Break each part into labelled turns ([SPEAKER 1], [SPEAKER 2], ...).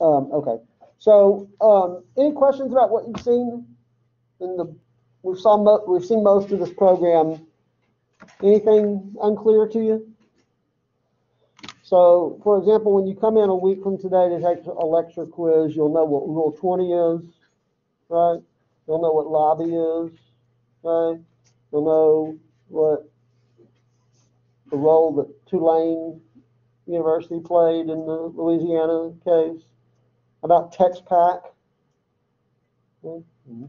[SPEAKER 1] Okay. So, any questions about what you've seen in the? We've seen most of this program. Anything unclear to you? So, for example, when you come in a week from today to take a lecture quiz, you'll know what Rule 20 is, right? You'll know what lobby is, right? You'll know what the role that Tulane University played in the Louisiana case, about text pack,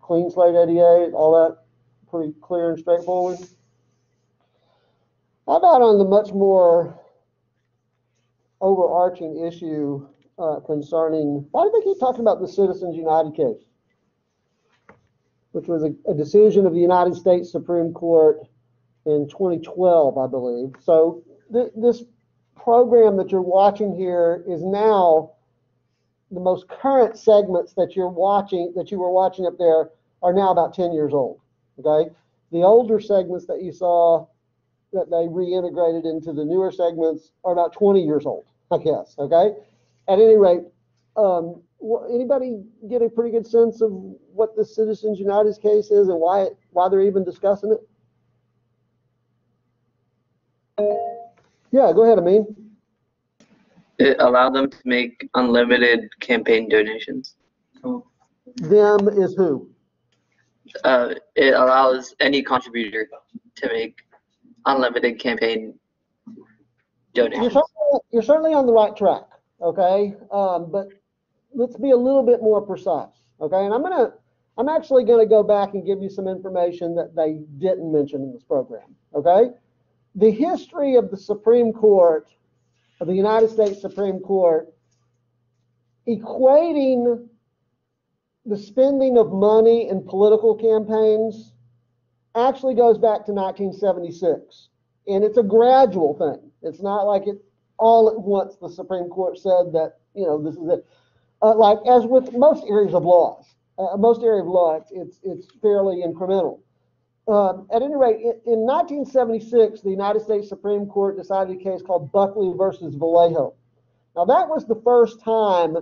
[SPEAKER 1] clean slate 88, all that pretty clear and straightforward. How about on the much more overarching issue concerning, why do they keep talking about the Citizens United case, which was a decision of the United States Supreme Court in 2012, I believe. So this program that you're watching here is now the most current segments that you're watching, that you were watching up there, are now about 10 years old. Okay, the older segments that you saw that they reintegrated into the newer segments are about 20 years old, I guess. Okay, at any rate, anybody get a pretty good sense of what the Citizens United case is and why they're even discussing it? Yeah, go ahead, Amin.
[SPEAKER 2] It allowed them to make unlimited campaign donations.
[SPEAKER 1] Them is who?
[SPEAKER 2] It allows any contributor to make unlimited campaign donations.
[SPEAKER 1] You're certainly on the right track, okay? But let's be a little bit more precise, okay? And I'm actually gonna go back and give you some information that they didn't mention in this program, okay? The history of the Supreme Court, of the United States Supreme Court, equating the spending of money in political campaigns actually goes back to 1976. And it's a gradual thing. It's not like it all at once the Supreme Court said that, this is it. Like as with most areas of laws, it's fairly incremental. At any rate, in 1976, the United States Supreme Court decided a case called Buckley versus Vallejo. Now, that was the first time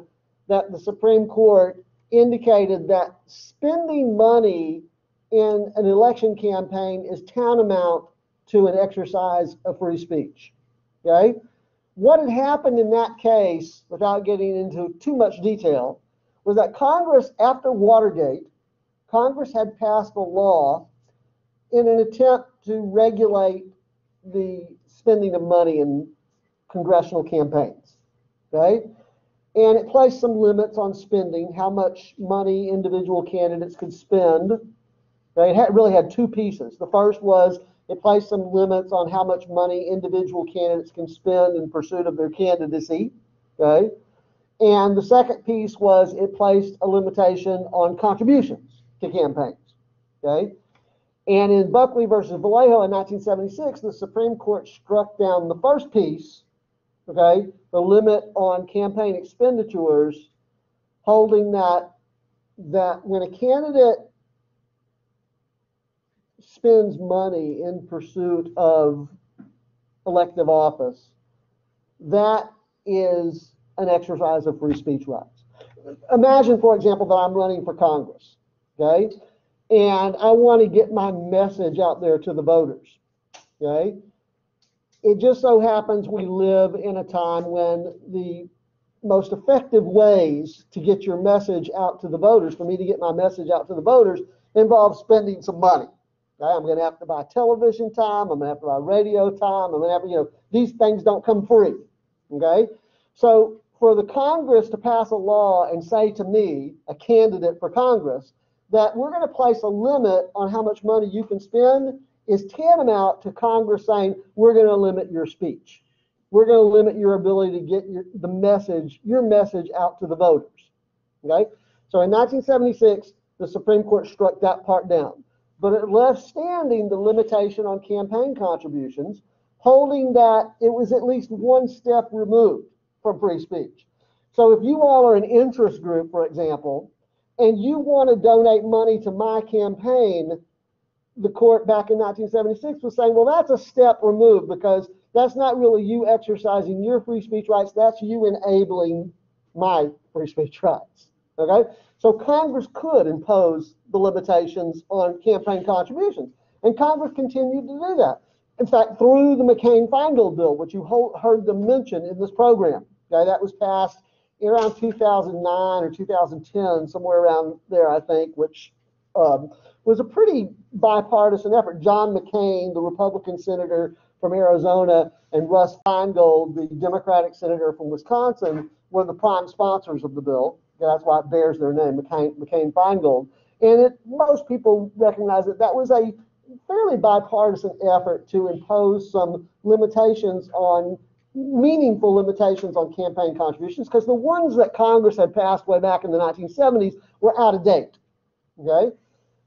[SPEAKER 1] that the Supreme Court indicated that spending money in an election campaign is tantamount to an exercise of free speech. Okay? What had happened in that case, without getting into too much detail, was that Congress, after Watergate, Congress had passed a law in an attempt to regulate the spending of money in congressional campaigns. Okay? And it placed some limits on spending, how much money individual candidates could spend. Okay? It really had two pieces. The first was it placed some limits on how much money individual candidates can spend in pursuit of their candidacy. Okay? And the second piece was it placed a limitation on contributions to campaigns. Okay? And in Buckley versus Vallejo in 1976, the Supreme Court struck down the first piece, okay, the limit on campaign expenditures, holding that when a candidate spends money in pursuit of elective office, that is an exercise of free speech rights. Imagine, for example, that I'm running for Congress, okay? And I want to get my message out there to the voters, okay? It just so happens we live in a time when the most effective ways to get your message out to the voters, for me to get my message out to the voters, involves spending some money. Okay? I'm going to have to buy television time. I'm going to have to buy radio time. I'm going to have to, these things don't come free, okay? So for the Congress to pass a law and say to me, a candidate for Congress, that we're going to place a limit on how much money you can spend is tantamount to Congress saying we're going to limit your speech. We're going to limit your ability to get your message out to the voters. Okay? So in 1976, the Supreme Court struck that part down. But it left standing the limitation on campaign contributions, holding that it was at least one step removed from free speech. So if you all are an interest group, for example, and you want to donate money to my campaign, the court back in 1976 was saying, well, that's a step removed because that's not really you exercising your free speech rights. That's you enabling my free speech rights. Okay? So Congress could impose the limitations on campaign contributions. And Congress continued to do that. In fact, through the McCain-Feingold bill, which you heard them mention in this program, okay, that was passed around 2009 or 2010, somewhere around there, I think, which was a pretty bipartisan effort. John McCain, the Republican senator from Arizona, and Russ Feingold, the Democratic senator from Wisconsin, were the prime sponsors of the bill. That's why it bears their name, McCain-Feingold. And most people recognize that that was a fairly bipartisan effort to impose some limitations on, meaningful limitations on campaign contributions, because the ones that Congress had passed way back in the 1970s were out of date. Okay?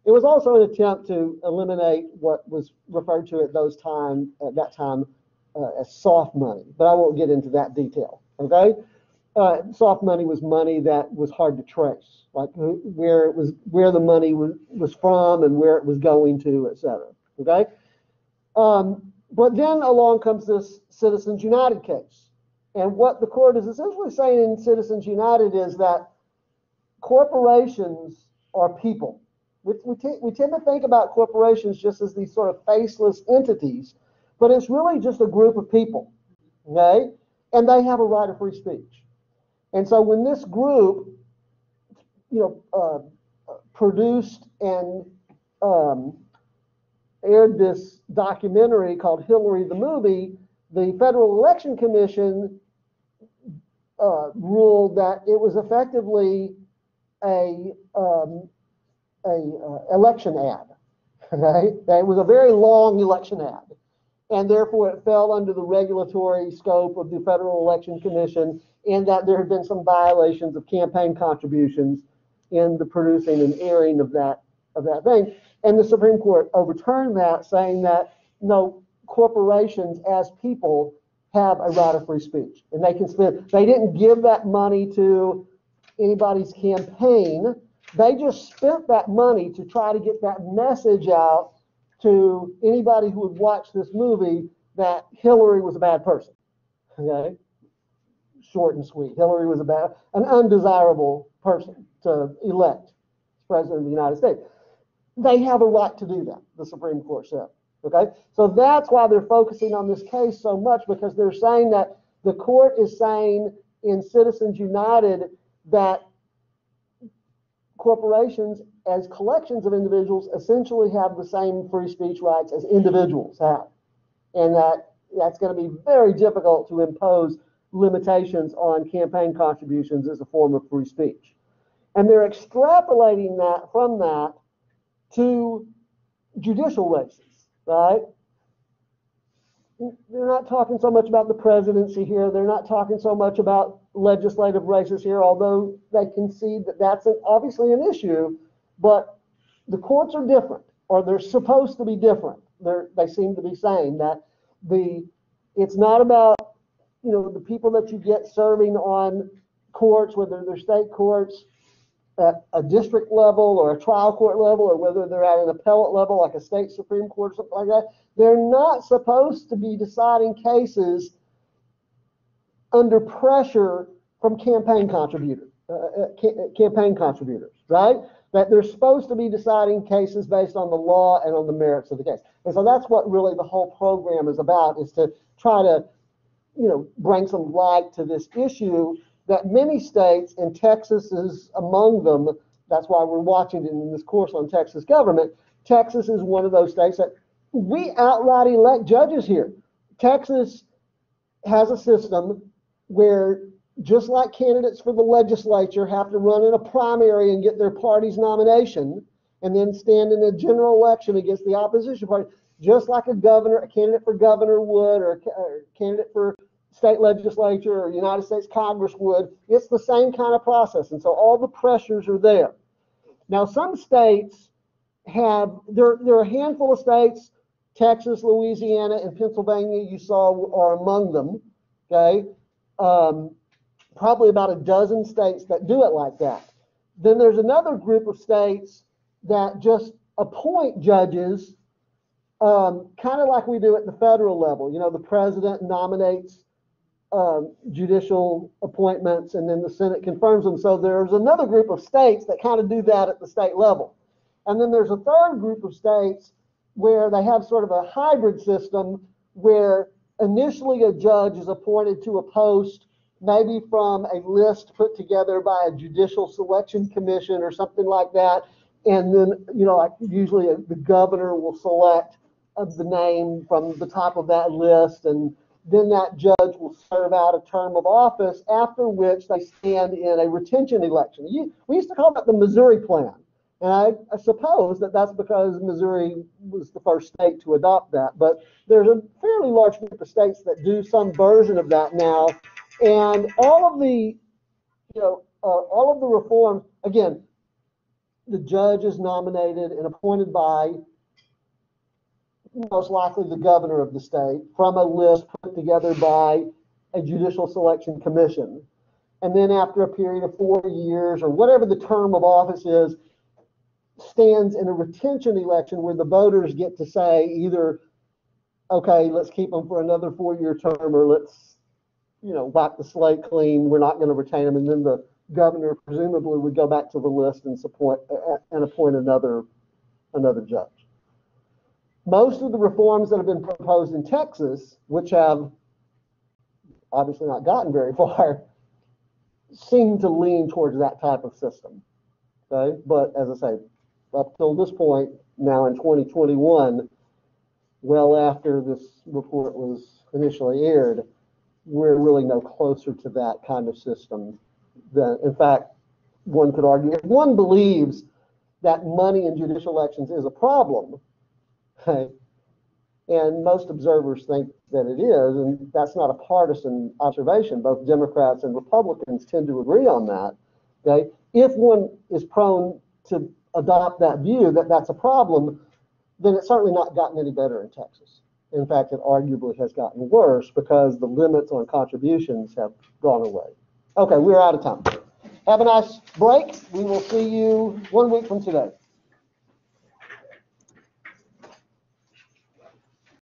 [SPEAKER 1] It was also an attempt to eliminate what was referred to at that time as soft money, but I won't get into that detail. Okay? Soft money was money that was hard to trace, like where the money was from and where it was going to, et cetera. Okay? But then along comes this Citizens United case. And what the court is essentially saying in Citizens United is that corporations are people. We tend to think about corporations just as these sort of faceless entities, but it's really just a group of people, okay? And they have a right of free speech. And so when this group, produced and aired this documentary called Hillary the Movie, the Federal Election Commission ruled that it was effectively a election ad. Okay? It was a very long election ad, and therefore it fell under the regulatory scope of the Federal Election Commission, in that there had been some violations of campaign contributions in the producing and airing of that thing. And the Supreme Court overturned that, saying that no, corporations as people have a right of free speech, and they can spend. They didn't give that money to anybody's campaign. They just spent that money to try to get that message out to anybody who would watch this movie that Hillary was a bad person. Okay? Short and sweet. Hillary was an undesirable person to elect as president of the United States. They have a right to do that, the Supreme Court said. Okay? So that's why they're focusing on this case so much, because they're saying that the court is saying in Citizens United that corporations as collections of individuals essentially have the same free speech rights as individuals have. And that's going to be very difficult to impose limitations on campaign contributions as a form of free speech. And they're extrapolating that from that to judicial races, right? They're not talking so much about the presidency here. They're not talking so much about legislative races here, although they concede that that's obviously an issue. But the courts are different, or they're supposed to be different. They seem to be saying that it's not about the people that you get serving on courts, whether they're state courts at a district level or a trial court level, or whether they're at an appellate level like a state Supreme Court or something like that. They're not supposed to be deciding cases under pressure from campaign contributors, right? That they're supposed to be deciding cases based on the law and on the merits of the case. And so that's what really the whole program is about, is to try to bring some light to this issue that many states, and Texas is among them. That's why we're watching it in this course on Texas government. Texas is one of those states that we outright elect judges here. Texas has a system where, just like candidates for the legislature have to run in a primary and get their party's nomination and then stand in a general election against the opposition party, just like a candidate for governor would, or a candidate for state legislature or United States Congress would, it's the same kind of process. And so all the pressures are there. Now, some states there are a handful of states, Texas, Louisiana, and Pennsylvania, you saw, are among them, okay? Probably about a dozen states that do it like that. Then there's another group of states that just appoint judges, kind of like we do at the federal level. The president nominates judicial appointments, and then the Senate confirms them. So there's another group of states that kind of do that at the state level. And then there's a third group of states where they have sort of a hybrid system where initially a judge is appointed to a post, maybe from a list put together by a judicial selection commission or something like that. And then, like usually the governor will select the name from the top of that list, and then that judge will serve out a term of office, after which they stand in a retention election. We used to call that the Missouri Plan. And I suppose that that's because Missouri was the first state to adopt that. But there's a fairly large group of states that do some version of that now. And all of the reforms, again, the judge is nominated and appointed by most likely the governor of the state from a list put together by a judicial selection commission. And then after a period of 4 years or whatever the term of office is, stands in a retention election where the voters get to say either, okay, let's keep them for another 4-year term, or let's, wipe the slate clean. We're not going to retain them. And then the governor presumably would go back to the list and appoint another judge. Most of the reforms that have been proposed in Texas, which have obviously not gotten very far, seem to lean towards that type of system. Okay, but as I say, up till this point, now in 2021, well after this report was initially aired, we're really no closer to that kind of system than, in fact, one could argue, if one believes that money in judicial elections is a problem, okay, and most observers think that it is, and that's not a partisan observation. Both Democrats and Republicans tend to agree on that. Okay, if one is prone to adopt that view that that's a problem, then it's certainly not gotten any better in Texas. In fact, it arguably has gotten worse because the limits on contributions have gone away. Okay, we're out of time. Have a nice break. We will see you 1 week from today.